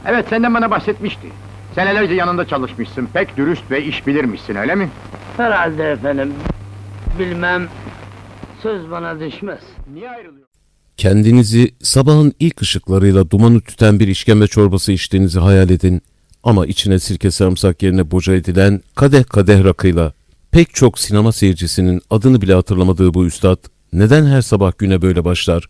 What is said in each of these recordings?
Evet, senden bana bahsetmişti. Senelerce yanında çalışmışsın, pek dürüst ve iş bilirmişsin, öyle mi? Herhalde efendim. Bilmem. Söz bana düşmez. Niye ayrılıyor? Kendinizi sabahın ilk ışıklarıyla dumanı tüten bir işkembe çorbası içtiğinizi hayal edin. Ama içine sirke sarımsak yerine boca edilen kadeh kadeh rakıyla pek çok sinema seyircisinin adını bile hatırlamadığı bu üstad neden her sabah güne böyle başlar?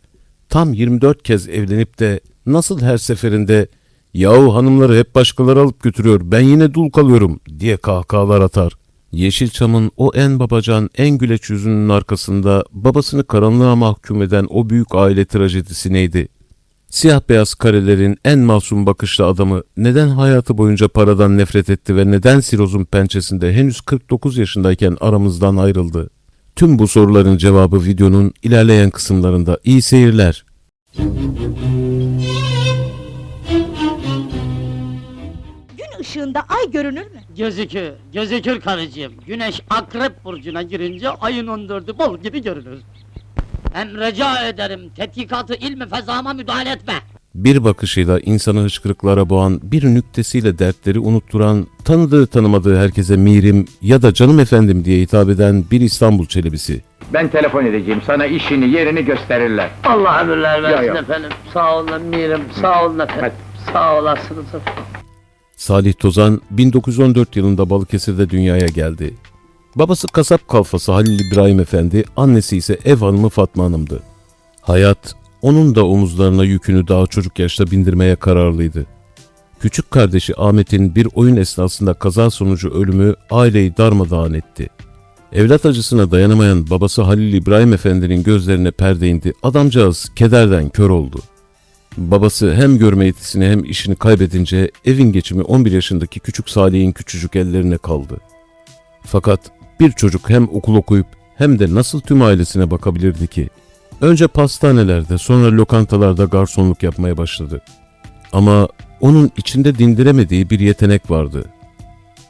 Tam 24 kez evlenip de nasıl her seferinde "Yahu hanımları hep başkaları alıp götürüyor, ben yine dul kalıyorum" diye kahkahalar atar. Yeşilçam'ın o en babacan, en güleç yüzünün arkasında babasını karanlığa mahkum eden o büyük aile trajedisi neydi? Siyah beyaz karelerin en masum bakışlı adamı neden hayatı boyunca paradan nefret etti ve neden sirozun pençesinde henüz 49 yaşındayken aramızdan ayrıldı? Tüm bu soruların cevabı videonun ilerleyen kısımlarında. İyi seyirler. Gün ışığında ay görünür mü? Gözükür karıcığım. Güneş Akrep burcuna girince ayın 14'ü bol gibi görünür. Hem rica ederim, tetkikatı ilmi fezama müdahale etme. Bir bakışıyla insanı hıçkırıklara boğan, bir nüktesiyle dertleri unutturan, tanıdığı tanımadığı herkese mirim ya da canım efendim diye hitap eden bir İstanbul çelebisi. Ben telefon edeceğim, sana işini, yerini gösterirler. Allah ömürler versin Yok. efendim. Sağ olun emirim, sağ olun efendim. Sağ olasınız efendim. Salih Tozan 1914 yılında Balıkesir'de dünyaya geldi. Babası kasap kalfası Halil İbrahim Efendi, annesi ise ev hanımı Fatma Hanım'dı. Hayat, onun da omuzlarına yükünü daha çocuk yaşta bindirmeye kararlıydı. Küçük kardeşi Ahmet'in bir oyun esnasında kaza sonucu ölümü aileyi darmadağın etti. Evlat acısına dayanamayan babası Halil İbrahim Efendi'nin gözlerine perde indi, adamcağız kederden kör oldu. Babası hem görme yetisini hem işini kaybedince evin geçimi 11 yaşındaki küçük Salih'in küçücük ellerine kaldı. Fakat bir çocuk hem okul okuyup hem de nasıl tüm ailesine bakabilirdi ki? Önce pastanelerde, sonra lokantalarda garsonluk yapmaya başladı. Ama onun içinde dindiremediği bir yetenek vardı.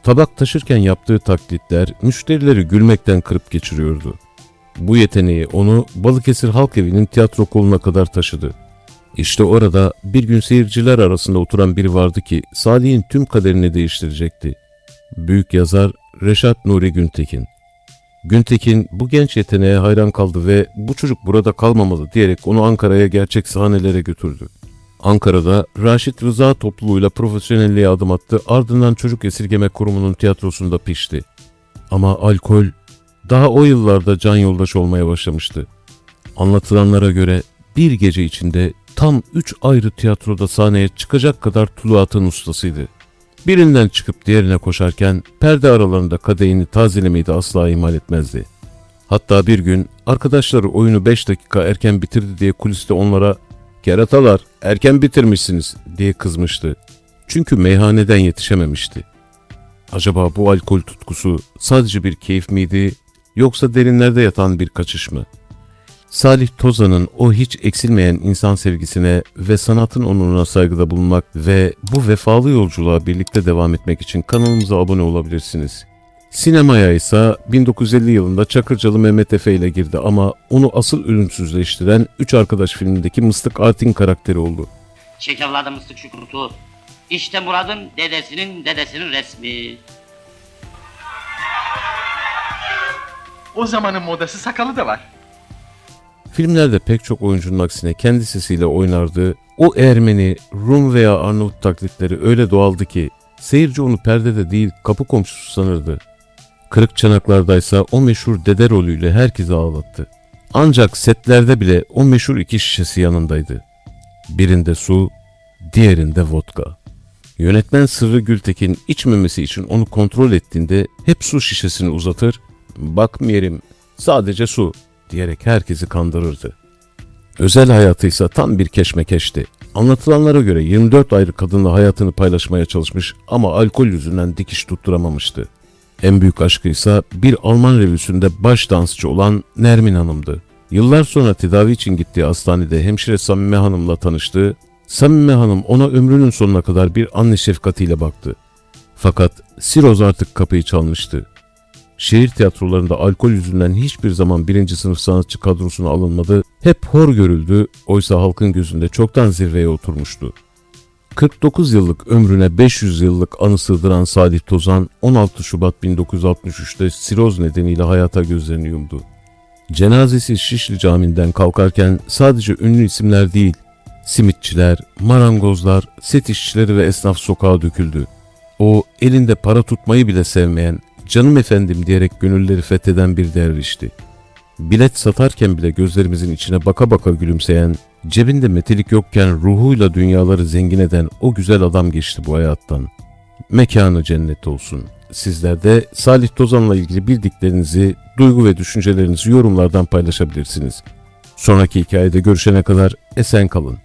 Tabak taşırken yaptığı taklitler müşterileri gülmekten kırıp geçiriyordu. Bu yeteneği onu Balıkesir Halk Evi'nin tiyatro koluna kadar taşıdı. İşte orada bir gün seyirciler arasında oturan biri vardı ki Salih'in tüm kaderini değiştirecekti. Büyük yazar Reşat Nuri Güntekin. Güntekin bu genç yeteneğe hayran kaldı ve bu çocuk burada kalmamalı diyerek onu Ankara'ya gerçek sahnelere götürdü. Ankara'da Raşit Rıza topluluğuyla profesyonelliğe adım attı, ardından Çocuk Esirgeme Kurumu'nun tiyatrosunda pişti. Ama alkol daha o yıllarda can yoldaşı olmaya başlamıştı. Anlatılanlara göre bir gece içinde tam 3 ayrı tiyatroda sahneye çıkacak kadar tuluatın ustasıydı. Birinden çıkıp diğerine koşarken perde aralarında kadehini tazelemeyi de asla ihmal etmezdi. Hatta bir gün arkadaşları oyunu 5 dakika erken bitirdi diye kuliste onlara "Keratalar, erken bitirmişsiniz" diye kızmıştı. Çünkü meyhaneden yetişememişti. Acaba bu alkol tutkusu sadece bir keyif miydi yoksa derinlerde yatan bir kaçış mı? Salih Tozan'ın o hiç eksilmeyen insan sevgisine ve sanatın onuruna saygıda bulunmak ve bu vefalı yolculuğa birlikte devam etmek için kanalımıza abone olabilirsiniz. Sinemaya ise 1950 yılında Çakırcalı Mehmet Efe ile girdi ama onu asıl ölümsüzleştiren Üç Arkadaş filmindeki Mıstık Artin karakteri oldu. Çek evladım mıstık şu kurutu. İşte Murad'ın dedesinin resmi. O zamanın modası sakalı da var. Filmlerde pek çok oyuncunun aksine kendi sesiyle oynardı. O Ermeni, Rum veya Arnavut taklitleri öyle doğaldı ki seyirci onu perdede değil kapı komşusu sanırdı. Kırık Çanaklar'daysa o meşhur dede rolüyle herkesi ağlattı. Ancak setlerde bile o meşhur 2 şişesi yanındaydı. Birinde su, diğerinde vodka. Yönetmen Sırrı Gültekin içmemesi için onu kontrol ettiğinde hep su şişesini uzatır, "Bakmayayım, sadece su" diyerek herkesi kandırırdı. Özel hayatı ise tam bir keşmekeşti. Anlatılanlara göre 24 ayrı kadınla hayatını paylaşmaya çalışmış ama alkol yüzünden dikiş tutturamamıştı. En büyük aşkı ise bir Alman revüsünde baş dansçı olan Nermin Hanım'dı. Yıllar sonra tedavi için gittiği hastanede hemşire Samime Hanım'la tanıştı. Samime Hanım ona ömrünün sonuna kadar bir anne şefkatiyle baktı. Fakat siroz artık kapıyı çalmıştı. Şehir tiyatrolarında alkol yüzünden hiçbir zaman 1. sınıf sanatçı kadrosuna alınmadı, hep hor görüldü, oysa halkın gözünde çoktan zirveye oturmuştu. 49 yıllık ömrüne 500 yıllık anı sığdıran Salih Tozan 16 Şubat 1963'te siroz nedeniyle hayata gözlerini yumdu. Cenazesi Şişli Camii'nden kalkarken sadece ünlü isimler değil, simitçiler, marangozlar, set işçileri ve esnaf sokağa döküldü. O elinde para tutmayı bile sevmeyen, canım efendim diyerek gönülleri fetheden bir dervişti. Bilet satarken bile gözlerimizin içine baka baka gülümseyen, cebinde metelik yokken ruhuyla dünyaları zengin eden o güzel adam geçti bu hayattan. Mekanı cennet olsun. Sizler de Salih Tozan'la ilgili bildiklerinizi, duygu ve düşüncelerinizi yorumlardan paylaşabilirsiniz. Sonraki hikayede görüşene kadar esen kalın.